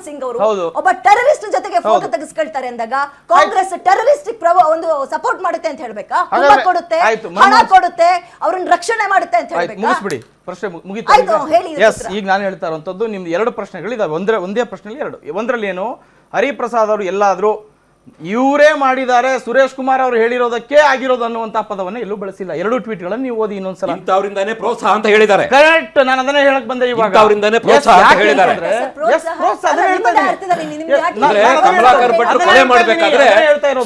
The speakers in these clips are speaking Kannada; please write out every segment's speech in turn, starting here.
ಸಿಂಗ್ ಅವರು ಒಬ್ಬ ಟೆರರಿಸ್ಟ್ ಜೊತೆಗೆ ಫೋಟೋ ತೆಗೆಸ್ಕೊಳ್ತಾರೆ ಅಂದಾಗ ಕಾಂಗ್ರೆಸ್ ಟೆರರಿಸ್ಟಿಕ್ ಒಂದು ಸಪೋರ್ಟ್ ಮಾಡುತ್ತೆ ಅಂತ ಹೇಳ್ಬೇಕಾ? ಹುಂಬ ಕೊಡುತ್ತೆ, ಹಣ ಕೊಡುತ್ತೆ, ಅವ್ರನ್ನ ರಕ್ಷಣೆ ಮಾಡುತ್ತೆ ಅಂತ ಹೇಳ್ಬೇಕಾ? ಪ್ರಶ್ನೆ ಮುಗಿತು. ಈಗ ನಾನು ಹೇಳ್ತಾ ಇರುವಂತದ್ದು ನಿಮ್ದು 2 ಪ್ರಶ್ನೆಗಳಿದಾವೆ. ಒಂದೇ ಪ್ರಶ್ನೆಯಲ್ಲಿ 2. ಒಂದರಲ್ಲಿ ಏನು, ಹರಿಪ್ರಸಾದ್ ಅವರು ಎಲ್ಲಾದ್ರೂ ಇವರೇ ಮಾಡಿದ್ದಾರೆ, ಸುರೇಶ್ ಕುಮಾರ್ ಅವರು ಹೇಳಿರೋದಕ್ಕೆ ಆಗಿರೋದು ಅನ್ನುವಂತ ಪದವನ್ನ ಎಲ್ಲೂ ಬಳಸಿಲ್ಲ. 2 ಟ್ವೀಟ್ಗಳನ್ನು ನೀವು ಓದಿ ಇನ್ನೊಂದ್ಸಲ. ಇಂಥವರಿಂದಾನೇ ಪ್ರೋತ್ಸಾಹ ಅಂತ ಹೇಳಿದ್ದಾರೆ. ಕರೆಕ್ಟ್, ನಾನು ಅದನ್ನೇ ಹೇಳಕ್ ಬಂದೆ ಇವಾಗ. ಇಂಥವರಿಂದಾನೇ ಪ್ರೋತ್ಸಾಹ ಅಂತ ಹೇಳಿದ್ದಾರೆ. ಕಮಲಾಕರ್ ಭಟ್ರು ಕೊಲೆ ಮಾಡ್ಬೇಕಾದ್ರೆ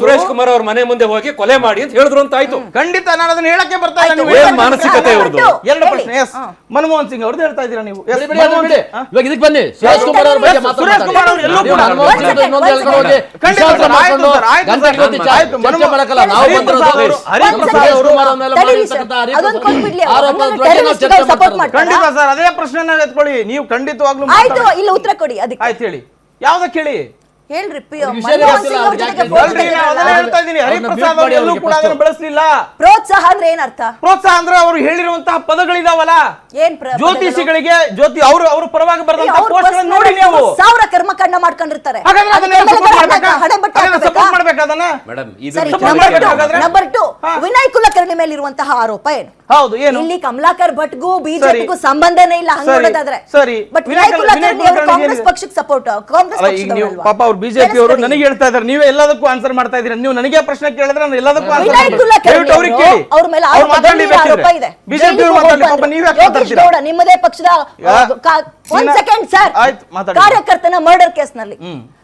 ಸುರೇಶ್ ಕುಮಾರ್ ಅವ್ರ ಮನೆ ಮುಂದೆ ಹೋಗಿ ಕೊಲೆ ಮಾಡಿ ಅಂತ ಹೇಳಿದ್ರು ಅಂತ ಆಯ್ತು. ಖಂಡಿತ ನಾನು ಅದನ್ನ ಹೇಳಕ್ಕೆ ಬರ್ತಾ ಇಲ್ಲ. ಏನ್ ಮಾನಸಿಕತೆ ಇವ್ರದ್ದು? 2 ಪ್ರಶ್ನೆ. ಎಸ್, ಮನಮೋಹನ್ ಸಿಂಗ್ ಅವ್ರದ್ದು ಹೇಳ್ತಾ ಇದ್ದೀರಾ ನೀವು. ಇವಾಗ ಇದಕ್ಕೆ ಬನ್ನಿ. ಸುರೇಶ್ ಕುಮಾರ್ ಅವ್ರ ಬಗ್ಗೆ ಸುರೇಶ್ ಕುಮಾರ್ ಅವರು ಎಲ್ಲೂ ಕೂಡ ಖಂಡಿತ ಸರ್ ಅದೇ ಪ್ರಶ್ನೆ ಎತ್ಕೊಳ್ಳಿ ನೀವು. ಖಂಡಿತವಾಗ್ಲೂ ಇಲ್ಲ ಉತ್ತರ ಕೊಡಿ. ಅದಕ್ಕೆ ಆಯ್ತು ಹೇಳಿ, ಯಾವ್ದಕ್ಕೆ ಹೇಳಿ ಹೇಳ್ರಿ. ಹರಿಪ್ರಸಾದ್ ಅವರು ಎಲ್ಲೂ ಕೂಡ ಅದನ್ನು ಬಳಸಲಿಲ್ಲ. ಪ್ರೋತ್ಸಾಹ ಅಂದ್ರೆ ಏನರ್ಥ? ಪ್ರೋತ್ಸಾಹ ಅಂದ್ರೆ ಅವರು ಹೇಳಿರುವಂತಹ ಪದಗಳಿದಾವಲ್ಲ, ಜ್ಯೋತಿಷಿಗಳಿಗೆ ಅವ್ರ ಪರವಾಗಿ ಬರೆದಂತಹ ಪೋಸ್ಟ್ಗಳನ್ನು ನೋಡಿ ನೀವು. 1000 ಕರ್ಮಕಾಂಡ ಮಾಡ್ಕೊಂಡಿರ್ತಾರೆ. ಸಪೋರ್ಟ್ ಮಾಡ್ಬೇಕು ಅದನ್ನ. ನಂಬರ್ 2, ವಿನಯ್ ಕುಲಕರ್ಣಿ ಮೇಲೆ ಇರುವಂತಹ ಆರೋಪ ಏನು? ಹೌದು, ಏನು? ಇಲ್ಲಿ ಕಮಲಾಕರ್ ಭಟ್ಗೂ ಬಿಜೆಪಿಗೂ ಸಂಬಂಧನೇ ಇಲ್ಲ ಹಂಗ ನೋಡೋದಾದ್ರೆ. ಸರಿ, ಬಟ್ ವಿನಯ್ ಕುಲಕರ್ಣಿ ಅವರು ಕಾಂಗ್ರೆಸ್ ಪಕ್ಷಕ್ಕೆ ಸಪೋರ್ಟ್, ಕಾಂಗ್ರೆಸ್ ಪಕ್ಷದವರಲ್ವಾ? ಪಾಪ ಅವ್ರು ಬಿಜೆಪಿ ಅವರು ನನಗೆ ಹೇಳ್ತಾ ಇದ್ದಾರೆ, ನೀವೇ ಎಲ್ಲದಕ್ಕೂ ಆನ್ಸರ್ ಮಾಡ್ತಾ ಇದ್ದೀರಾ. ನೀವು ನನಗೆ ಪ್ರಶ್ನೆ ಕೇಳಿದ್ರೆ ನಾನು ಎಲ್ಲದಕ್ಕೂ ಆನ್ಸರ್ ಮಾಡ್ತೀನಿ. ಅವ್ರ ಮೇಲೆ ಆರೋಪ ಇದೆ. ಬಿಜೆಪಿ ಅವರು ಮಾತಾಡಲಿ, ಪಾಪ ನೀವೇ ಯಾಕೆ ಮಾತಾಡ್ತೀರಾ? ನಿಮ್ಮದೇ ಪಕ್ಷದ 1 ಸೆಕೆಂಡ್ ಸರ್, ಕಾರ್ಯಕರ್ತನ ಮರ್ಡರ್ ಕೇಸ್ ನಲ್ಲಿ.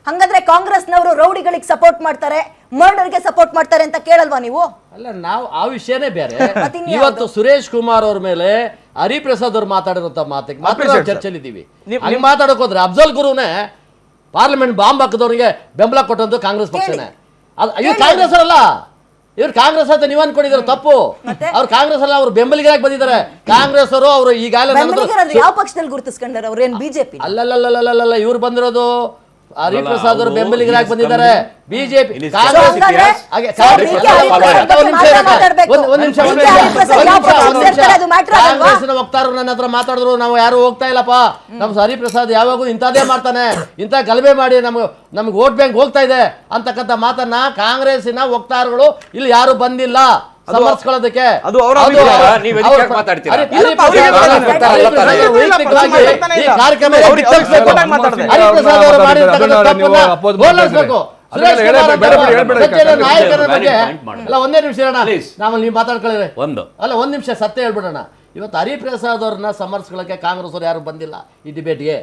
ಹಂಗಂದ್ರೆ ಕಾಂಗ್ರೆಸ್ನವರು ರೌಡಿಗಳಿಗೆ ಸಪೋರ್ಟ್ ಮಾಡ್ತಾರೆ, ಮರ್ಡರ್ಗೆ ಸಪೋರ್ಟ್ ಮಾಡ್ತಾರೆ ಅಂತ ಕೇಳಲ್ವಾ ನೀವು? ಅಲ್ಲ, ನಾವು ಆ ವಿಷಯನೇ ಬೇರೆ. ಇವತ್ತು ಸುರೇಶ್ ಕುಮಾರ್ ಅವ್ರ ಮೇಲೆ ಹರಿಪ್ರಸಾದ್ ಅವ್ರು ಮಾತಾಡಿರುವಂತ ಮಾತ್ರ ಚರ್ಚೆಲಿದ್ದೀವಿ. ನೀವು ಮಾತಾಡಕ್ ಹೋದ್ರೆ ಅಫ್ಜಲ್ ಗುರುನೇ ಪಾರ್ಲಿಮೆಂಟ್ ಬಾಂಬ್ ಹಾಕಿದವ್ರಿಗೆ ಬೆಂಬಲ ಕೊಟ್ಟಂತ ಕಾಂಗ್ರೆಸ್ ಪಕ್ಷನೇ. ಇವ್ರು ಕಾಂಗ್ರೆಸ್ ಅಲ್ಲ, ಇವ್ರು ಕಾಂಗ್ರೆಸ್ ಅಂತ ನೀವ್ ಅನ್ಕೊಂಡಿದ್ರು ತಪ್ಪು. ಅವ್ರು ಕಾಂಗ್ರೆಸ್ ಅಲ್ಲ, ಅವ್ರು ಬೆಂಬಲಿಗರಾಗಿ ಬಂದಿದ್ದಾರೆ. ಕಾಂಗ್ರೆಸ್ ಅವರು ಅವರು ಈಗಾಗಲೇ ಯಾವ ಪಕ್ಷದಲ್ಲಿ ಗುರುತಿಸ್ಕೊಂಡಾರ? ಅವ್ರು ಏನ್ ಬಿಜೆಪಿ? ಅಲ್ಲಲ್ಲಲ್ಲಲ್ಲ, ಇವ್ರು ಬಂದಿರೋದು ಹರಿಪ್ರಸಾದ್ ಅವರು ಬೆಂಬಲಿಗರಾಗಿ ಬಂದಿದ್ದಾರೆ. ಬಿಜೆಪಿ ಕಾಂಗ್ರೆಸ್ನ ವಕ್ತಾರರು ನನ್ನ ಹತ್ರ ಮಾತಾಡಿದ್ರು, ನಾವು ಯಾರು ಹೋಗ್ತಾ ಇಲ್ಲಪ್ಪ, ನಮ್ ಹರಿಪ್ರಸಾದ್ ಯಾವಾಗೂ ಇಂಥದೇ ಮಾಡ್ತಾನೆ, ಇಂಥ ಗಲಭೆ ಮಾಡಿ ನಮ್ಗೆ ವೋಟ್ ಬ್ಯಾಂಕ್ ಹೋಗ್ತಾ ಇದೆ ಅಂತಕ್ಕಂಥ ಮಾತನ್ನ ಕಾಂಗ್ರೆಸ್ಸಿನ ವಕ್ತಾರಗಳು ಇಲ್ಲಿ ಯಾರು ಬಂದಿಲ್ಲ ಸಮರ್ಥಿಸ್ಕೊಳ್ಳೋದಕ್ಕೆ. ಅದು ಅವರ ಒಂದೇ ನಿಮಿಷ ನಾವು ನೀವು ಮಾತಾಡ್ಕೊಳ್ಳಿ. ಒಂದ್ ನಿಮಿಷ ಸತ್ಯ ಹೇಳ್ಬಿಡೋಣ. ಇವತ್ತು ಹರಿಪ್ರಸಾದ್ ಅವ್ರನ್ನ ಸಮರ್ಥಿಸ್ಕೊಳ್ಳಕ್ಕೆ ಕಾಂಗ್ರೆಸ್ ಅವ್ರು ಯಾರು ಬಂದಿಲ್ಲ ಈ ಡಿಬೇಟ್ಗೆ.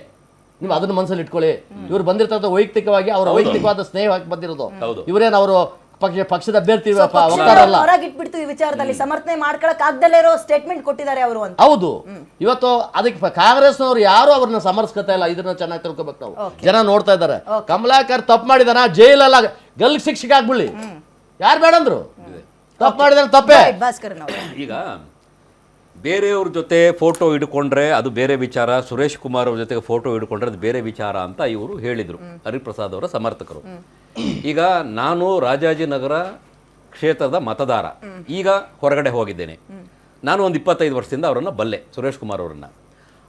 ನೀವು ಅದನ್ನ ಮನಸ್ಸಲ್ಲಿ ಇಟ್ಕೊಳ್ಳಿ. ಇವ್ರು ಬಂದಿರ್ತಕ್ಕಂಥ ವೈಯಕ್ತಿಕವಾಗಿ ಅವರ ವೈಯಕ್ತಿಕವಾದ ಸ್ನೇಹವಾಗಿ ಬಂದಿರೋದು. ಇವರೇನು ಅವರು ಪಕ್ಷದ ಅಭ್ಯರ್ಥಿ ಹೊರಗಿಟ್ಬಿಡ್ತು ಈ ವಿಚಾರದಲ್ಲಿ ಸಮರ್ಥನೆ ಮಾಡ್ಕೊಳಕ್ ಆಗ್ದಲೇ ಇರೋ ಸ್ಟೇಟ್ಮೆಂಟ್ ಕೊಟ್ಟಿದ್ದಾರೆ ಅವರು ಅಂತ. ಹೌದು, ಇವತ್ತು ಅದಕ್ಕೆ ಕಾಂಗ್ರೆಸ್ನವ್ರು ಯಾರು ಅವ್ರನ್ನ ಸಮರ್ಥಿಸ್ಕೊತಾ ಇಲ್ಲ. ಇದನ್ನ ಚೆನ್ನಾಗಿ ತಿಳ್ಕೊಬೇಕು ನಾವು. ಜನ ನೋಡ್ತಾ ಇದ್ದಾರೆ. ಕಮಲಾಕರ್ ತಪ್ಪು ಮಾಡಿದಾನ, ಜೈಲಲ್ಲ ಗಲ್ ಶಿಕ್ಷೆಗೆ ಆಗ್ಬಿಡ್ಲಿ, ಯಾರು ಬೇಡಂದ್ರು. ತಪ್ಪು ಮಾಡಿದಾರೆ, ತಪ್ಪೇ. ಈಗ ಬೇರೆಯವ್ರ ಜೊತೆ ಫೋಟೋ ಹಿಡ್ಕೊಂಡ್ರೆ ಅದು ಬೇರೆ ವಿಚಾರ, ಸುರೇಶ್ ಕುಮಾರ್ ಅವ್ರ ಜೊತೆಗೆ ಫೋಟೋ ಹಿಡ್ಕೊಂಡ್ರೆ ಅದು ಬೇರೆ ವಿಚಾರ ಅಂತ ಇವರು ಹೇಳಿದರು, ಹರಿಪ್ರಸಾದ್ ಅವರ ಸಮರ್ಥಕರು. ಈಗ ನಾನು ರಾಜಾಜಿನಗರ ಕ್ಷೇತ್ರದ ಮತದಾರ, ಈಗ ಹೊರಗಡೆ ಹೋಗಿದ್ದೇನೆ. ನಾನು ಒಂದು 25 ವರ್ಷದಿಂದ ಅವರನ್ನು ಬಲ್ಲೆ, ಸುರೇಶ್ ಕುಮಾರ್ ಅವರನ್ನು.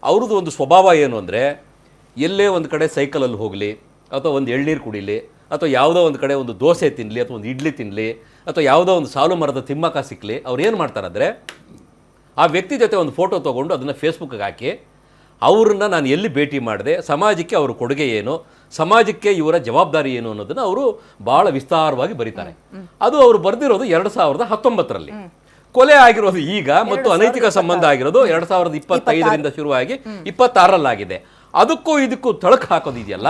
ಅವ್ರದ್ದು ಒಂದು ಸ್ವಭಾವ ಏನು ಅಂದರೆ, ಎಲ್ಲೇ ಒಂದು ಕಡೆ ಸೈಕಲಲ್ಲಿ ಹೋಗಲಿ, ಅಥವಾ ಒಂದು ಎಳ್ನೀರು ಕುಡಿಲಿ, ಅಥವಾ ಯಾವುದೋ ಒಂದು ಕಡೆ ಒಂದು ದೋಸೆ ತಿನ್ನಲಿ, ಅಥವಾ ಒಂದು ಇಡ್ಲಿ ತಿನ್ನಲಿ, ಅಥವಾ ಯಾವುದೋ ಒಂದು ಸಾಲು ಮರದ ತಿಮ್ಮಕ್ಕ ಸಿಕ್ಕಲಿ, ಅವ್ರು ಏನು ಮಾಡ್ತಾರಂದರೆ ಆ ವ್ಯಕ್ತಿ ಜೊತೆ ಒಂದು ಫೋಟೋ ತೊಗೊಂಡು ಅದನ್ನು ಫೇಸ್ಬುಕ್ಗೆ ಹಾಕಿ ಅವ್ರನ್ನ ನಾನು ಎಲ್ಲಿ ಭೇಟಿ ಮಾಡಿದೆ, ಸಮಾಜಕ್ಕೆ ಅವ್ರ ಕೊಡುಗೆ ಏನು, ಸಮಾಜಕ್ಕೆ ಇವರ ಜವಾಬ್ದಾರಿ ಏನು ಅನ್ನೋದನ್ನು ಅವರು ಭಾಳ ವಿಸ್ತಾರವಾಗಿ ಬರೀತಾರೆ. ಅದು ಅವರು ಬರೆದಿರೋದು 2019ರಲ್ಲಿ. ಕೊಲೆ ಆಗಿರೋದು ಈಗ, ಮತ್ತು ಅನೈತಿಕ ಸಂಬಂಧ ಆಗಿರೋದು 2025ರಿಂದ ಶುರುವಾಗಿ 26ರಲ್ಲಾಗಿದೆ. ಅದಕ್ಕೂ ಇದಕ್ಕೂ ತಳಕು ಹಾಕೋದಿದೆಯಲ್ಲ,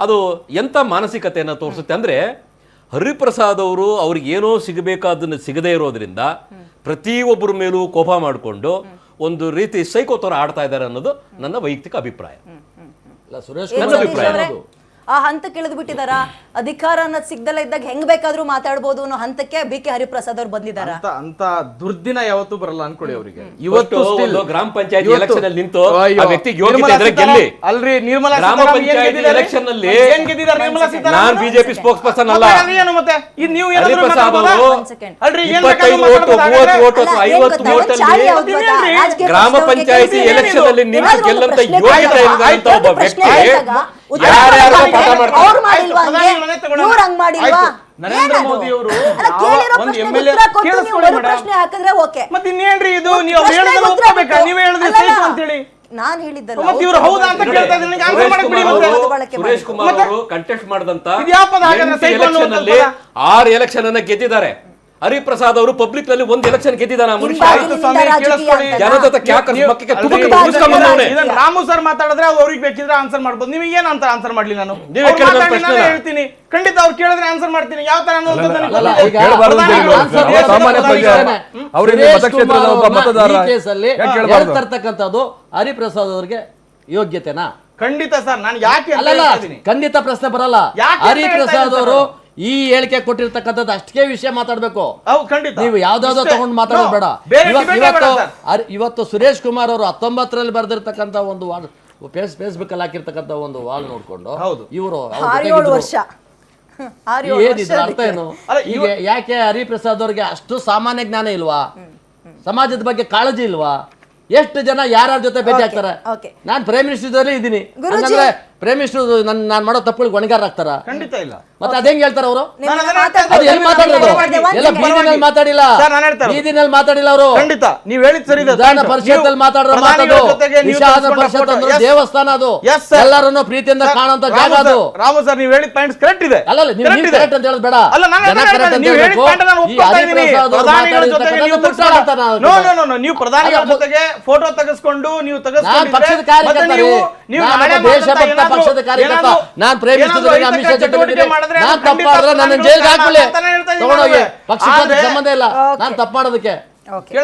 ಅದು ಎಂಥ ಮಾನಸಿಕತೆಯನ್ನು ತೋರಿಸುತ್ತೆ ಅಂದರೆ, ಹರಿಪ್ರಸಾದ್ ಅವರು ಅವ್ರಿಗೆ ಏನೋ ಸಿಗಬೇಕಾದನ್ನು ಸಿಗದೇ ಇರೋದ್ರಿಂದ ಪ್ರತಿಯೊಬ್ಬರ ಮೇಲೂ ಕೋಪ ಮಾಡಿಕೊಂಡು ಒಂದು ರೀತಿ ಸೈಕೋ ಥರ ಆಡ್ತಾ ಇದ್ದಾರೆ ಅನ್ನೋದು ನನ್ನ ವೈಯಕ್ತಿಕ ಅಭಿಪ್ರಾಯ. ಸುರೇಶ್ ನನ್ನ ಅಭಿಪ್ರಾಯ. ಆ ಹಂತಕ್ಕೆ ಇಳಿದು ಬಿಟ್ಟಿದಾರ. ಅಧಿಕಾರ ಅನ್ನೋದು ಸಿಗ್ದಲ್ಲ ಇದ್ದಾಗ ಹೆಂಗ್ ಬೇಕಾದ್ರೂ ಮಾತಾಡ್ಬೋದು ಅನ್ನೋ ಹಂತಕ್ಕೆ ಬಿ.ಕೆ. ಹರಿಪ್ರಸಾದ್ ಅವ್ರು ಬಂದಿದಾರ. ಅಂತ ದುರ್ದಿನ ಯಾವತ್ತೂ ಬರಲ್ಲ ಅನ್ಕೊಳ್ಳಿ ಅವರಿಗೆ. ಇವತ್ತು ಗ್ರಾಮ ಪಂಚಾಯತ್ ಎಲೆಕ್ಷನ್ ಅಲ್ಲಿ ನಿಂತು ಆ ವ್ಯಕ್ತಿಗೆ ಯೋಗ್ಯತೆ ಇದ್ರೆ ಗೆಲ್ಲಿ. ಅಲ್ರಿ, ನಿರ್ಮಲಾ ಗ್ರಾಮ ಪಂಚಾಯತ್ ಎಲೆಕ್ಷನ್ ಅಲ್ಲಿ ನಾನು ಬಿಜೆಪಿ ಸ್ಪೋಕ್ಸ್ ಪರ್ಸನ್ ಅಲ್ಲ. ಮತ್ತೆ ನೀವು ಹರಿಪ್ರಸಾದ್ ಅವರು 25 ಓಟು 30 ಓಟು 50 ಓಟಲ್ಲಿ ಗ್ರಾಮ ಪಂಚಾಯತಿ ಎಲೆಕ್ಷನ್ ಅಲ್ಲಿ ನಿಂತು ಗೆಲ್ಲಂತ ಯೋಗ್ಯತೆ ಇರುವಂತ ಒಬ್ಬ ವ್ಯಕ್ತಿ ಯಾರ್ಯಾರೋ ಪಾಠ ಮಾಡ್ತಾರೆ. ಅವ್ರು ಮಾಡಿಲ್ವಾ ಹಂಗೆ? ಪ್ರಧಾನಿಗಳನ್ನೇ ತಗೊಳ್ಳೋಣ. ಇವ್ರು ಹಂಗ್ ಮಾಡಿಲ್ವಾ? ಆಯ್ತು. ನರೇಂದ್ರ ಏನದು? ಮೋದಿ ಅವರು ಅಲ್ಲ, ಕೇಳಿರೋ ಒಂದು ಪ್ರಶ್ನೆಗೆ MLA ಉತ್ತರ ಕೊಟ್ಟು ನೀವು ಕೇಳಿಸ್ಕೊಳ್ಳಿ ಮರು ಮೇಡಮ್. ಪ್ರಶ್ನೆ ಹಾಕಿದ್ರೆ ಓಕೆ. ಮತ್ತೆ ಇನ್ನೇನ್ರಿ ಇದು ನೀವು ಪ್ರಶ್ನೆಗೆ ಹೇಳಿದ್ರೆ ಉತ್ತರ ಒಪ್ಪಬೇಕಾ? ಕೊಟ್ಟು- ನೀವೇ ಹೇಳಿದ್ರೆ ಅಲ್ಲಲ್ಲ. ಸೇಫ್ ಅಂತ ಹೇಳಿ. ನಾನ್ ಹೇಳಿದ್ದಲ್ಲ. ಮತ್ತೆ ಇವ್ರು ಹೌದಾ ಅಂತ ಕೇಳ್ತಾ ಇದ್ದೀನಿ. ನನಗೆ ಆನ್ಸರ್ ಮಾಡಕ್ ಬಿಡಿ ಮತ್ತೆ. ಸುರೇಶ್ ಕುಮಾರ್ ಅವರು ಕಂಟೆಸ್ಟ್ ಮಾಡಿದಂತ ಇದು ಯಾವ ಪದ ಹಾಗಾದ್ರೆ? ಸೈಕಲ್ ಎಲೆಕ್ಷನ್ ಅಲ್ಲಿ ಅನ್ನುವಂಥ 6 ಎಲೆಕ್ಷನ್ ಅನ್ನ ಗೆದ್ದಿದ್ದಾರೆ. ಹರಿಪ್ರಸಾದ್ ಅವರು ಪಬ್ಲಿಕ್ ನಲ್ಲಿ 1 ಎಲೆಕ್ಷನ್ ಗೆದ್ದಿದ್ದಾನೆ. ಆ ಮನುಷ್ಯ ಹಿಂಬಾಗಿಲಿನಿಂದ ಸ್ವಾಮಿ, ರಾಜಕೀಯ ಕೇಳಿಸ್ಕೊಳ್ಳಿ. ಅಂತ. ಜನದ ಕ್ಯಾಕರ್ಸ್ ನೀವು- ಮಕ್ಕಕ್ಕೆ ಅಲ್ರಿ, ತುಮಕಿ ಇದನ್ನ ಮುಗಿಸ್ಕೊಂಡ್ಬಂದವ್ನೆ. ಇದನ್ನ ರಾಮು ಸರ್ ಮಾತಾಡಿದ್ರೆ ಅವ್ರಿಗೆ ಬೇಕಿದ್ರೆ ಆನ್ಸರ್ ಮಾಡ್ಬೋದು. ನಿಮಗೆ ಏನ್ ಅಂತ ಆನ್ಸರ್ ಮಾಡ್ಲಿ ನಾನು? ನೀವೇ ಅವ್ರು ಕೇಳಿದ ಮಾತಾಡಿ ಪ್ರಶ್ನೆನ. ನಾನೇ ಹೇಳ್ತೀನಿ. ಖಂಡಿತ ಅವ್ರು ಕೇಳಿದ್ರೆ ಆನ್ಸರ್ ಮಾಡ್ತೀನಿ. ಯಾವ ತರ ಅನ್ನೋದು ನನಗೆ ಅಲ್ಲ, ಗೊತ್ತಿದೆ. ಈಗ ಕೇಳಬಾರ್ದು ಅಂತ ಪ್ರಧಾನಿಗಳು- ಹೇಳಿದ್ರು. ದೇಶದ ಸಾಮಾನ್ಯ ಪ್ರಧಾನಿಗಳು- ಪ್ರಜೆ. ಅವರಿಂದ ಮತಕ್ಷೇತ್ರದ ಒಬ್ಬ ಮತದಾರ ಯಾಕೆ ಕೇಳಬಾರ್ದು? ತರ್ತಕ್ಕಂಥದ್ದು ಹರಿಪ್ರಸಾದ್ ಅವರಿಗೆ ಯೋಗ್ಯತೆನಾ? ಖಂಡಿತ ಸರ್, ನಾನು ಯಾಕೆ ಅಂತ ಅಲ್ಲಲ್ಲ, ಹೇಳ್ತಾ ಇದ್ದೀನಿ. ಖಂಡಿತ ಪ್ರಶ್ನೆ ಬರಲ್ಲ. ಯಾಕೆ ಅಂತ ಹರಿಪ್ರಸಾದ್ ಹೇಳ್ತಾ ಅವರು ಇದ್ದೀನಿ ಈ ಹೇಳಿಕೆ ಕೊಟ್ಟಿರ್ತಕ್ಕಂಥದ್ದು ಅಷ್ಟೇ ವಿಷಯ ಮಾತಾಡ್ಬೇಕು. ಹೌದು, ಖಂಡಿತ. ನೀವು ಯಾವ್ದಾವ್ದೋ ಇಷ್ಟೇ. ತಗೊಂಡು ಮಾತಾಡೋದು ಬೇಡ. No, ಬೇರೆ debate ಬೇಡ ಸರ್. ಇವತ್ತು ಸುರೇಶ್ ಕುಮಾರ್ ಅವರು 19ರಲ್ಲಿ ಬರೆದಿರ್ತಕ್ಕಂಥ ಒಂದು ಫೇಸ್ಬುಕ್ ಅಲ್ಲಿ ಹಾಕಿರ್ತಕ್ಕಂಥ ಒಂದು ವಾಲ್ ನೋಡ್ಕೊಂಡು ಹೌದು. ಇವರು 6-7 ವರ್ಷ 6-7 ಏನಿದ್ರ ಅರ್ಥ ಏನು? ಅಲ್ಲ, ಈಗ ಯಾಕೆ ಹರಿಪ್ರಸಾದ್ ಅವ್ರಿಗೆ ಅಷ್ಟು ಸಾಮಾನ್ಯ ಜ್ಞಾನ ಇಲ್ವಾ? ಸಮಾಜದ ಬಗ್ಗೆ ಕಾಳಜಿ ಇಲ್ವಾ? ಎಷ್ಟು ಜನ ಯಾರ್ಯಾರ ಜೊತೆ ಭೇಟಿ ಆಗ್ತಾರೆ? okay. ನಾನ್ ಪ್ರೈಮ್ ಮಿನಿಸ್ಟರ್ ಇದ್ದೀನಿ, ಗುರೂಜಿ. ಹಂಗಂದ್ರೆ ಪ್ರೈಮ್ ಮಿನಿಸ್ಟರ್ ನಾನು ಮಾಡೋ ತಪ್ಪುಗಳಿಗೆ ಹೊಣೆಗಾರ ಆಗ್ತಾರ? ಖಂಡಿತ ಇಲ್ಲ. ಮತ್ತೆ ಅದೇಂಗ್ ಹೇಳ್ತಾರ ಅವರು? ನಿಮ್ಮನ್ನ ನಾನು ಅದನ್ನ ಮಾತಾಡ್ತಾ ಅದು ಎಲ್ಲಿ ಮಾತಾಡೋದು? ಒಂದ್ ಎಲ್ಲ second. ಬೀದಿನಲ್ಲಿ ಮಾತಾಡಿಲ್ಲ, ಸರ್, ನಾನು ಹೇಳ್ತಾ ಇರೋದು. ಬೀದಿನಲ್ಲಿ ಮಾತಾಡಿಲ್ಲ ಅವರು. ಖಂಡಿತ ನೀವು ಹೇಳಿದ್ ಸರಿ ಇದೆ. ವಿಧಾನ ಪರಿಷತ್ತಲ್ಲಿ ಮಾತಾಡೋ ಮಾತದು. ವಿಧಾನ ಪರಿಷತ್ ಅಂದ್ರೆ ದೇವಸ್ಥಾನ ಅದು. Yes, sir. ಎಲ್ಲರನ್ನು ಪ್ರೀತಿಯಿಂದ ಕಾಣುವಂತ ಜಾಗ ಅದು. ರಾಮು ಸರ್, ನೀವು ಹೇಳಿದ ಪಾಯಿಂಟ್ಸ್ ಕರೆಕ್ಟ್ ಇದೆ. ಅಲ್ಲ ನೀವು Correct ಇದೆ. ಕರೆಕ್ಟ್ ಅಂತ ಹೇಳೋದು ಬೇಡ. ಅಲ್ಲ, ನಾನು ಜನ ಅದನ್ನ correct ಅಂತ ನೀವು ಹೇಳಿದ ಹೇಳ್ಬೇಕು. point ನಾನು ಈ ಒಪ್ಕೊಳ್ತಾ ಇದ್ದೀನಿ. ಹರಿಪ್ರಸಾದ್ ಅವ್ರು ಪ್ರಧಾನಿಗಳ ಜೊತೆಗೆ ಮಾತಾಡಿರ್ತಕ್ಕಂಥದ್ದು ನೀವು ಮುಟ್ಟಾಡ್ತಾರೆ ನಾನು. No, ನೀವು ಪ್ರಧಾನಿಗಳ ಜೊತೆಗೆ ಫೋಟೋ ತೆಗೆಸ್ಕೊಂಡು ನೀವು ನಾನ್ ಪಕ್ಷದ ಕಾರ್ಯಕರ್ತ ರೀ. ನಾನು ದೇಶಭಕ್ತ ಪಕ್ಷದ ಕಾರ್ಯಕರ್ತ. ನಾನ್ ಪ್ರೇಮಿಸಿದ್ರೆ ಅಮಿತ್ ಶಾ ಜೊತೆ ನಾನು ತಪ್ಪು ಮಾಡಿದ್ರೆ ನನ್ನ ಜೈಲ್ಗೆ ಹಾಕ್ಬಿಡಿ, ತಗೊಂಡೋಗಿ. ಪಕ್ಷದ ಸಂಬಂಧ ಇಲ್ಲ, ನಾನು ತಪ್ಪು ಮಾಡೋದಕ್ಕೆ. Okay.